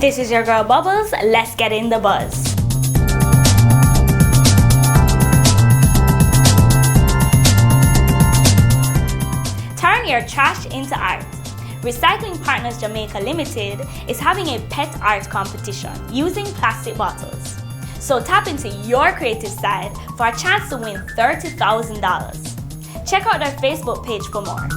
This is your girl Bubbles. Let's get in the buzz. Turn your trash into art. Recycling Partners Jamaica Limited is having a pet art competition using plastic bottles. So tap into your creative side for a chance to win $30,000. Check out their Facebook page for more.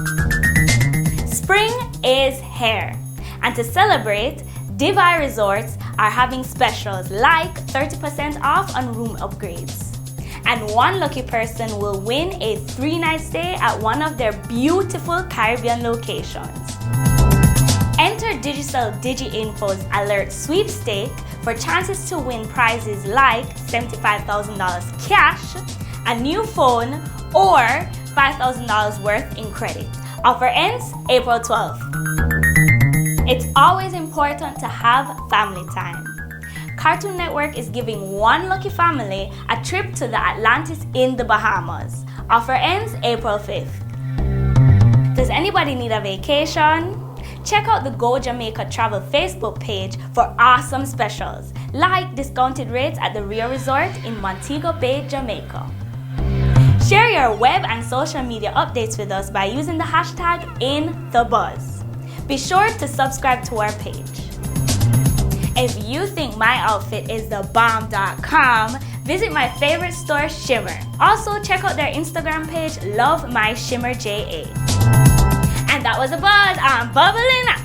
Spring is here, and to celebrate, Divai Resorts are having specials like 30% off on room upgrades. And one lucky person will win a 3-night stay at one of their beautiful Caribbean locations. Enter Digital DigiInfo's Alert Sweepstake for chances to win prizes like $75,000 cash, a new phone, or $5,000 worth in credit. Offer ends April 12th. It's always important to have family time. Cartoon Network is giving one lucky family a trip to the Atlantis in the Bahamas. Offer ends April 5th. Does anybody need a vacation? Check out the Go Jamaica Travel Facebook page for awesome specials, like discounted rates at the Rio Resort in Montego Bay, Jamaica. Share your web and social media updates with us by using the hashtag #InTheBuzz. Be sure to subscribe to our page. If you think my outfit is the bomb.com, visit my favorite store, Shimmer. Also, check out their Instagram page, Love My Shimmer JA. And that was a buzz. I'm bubbling up.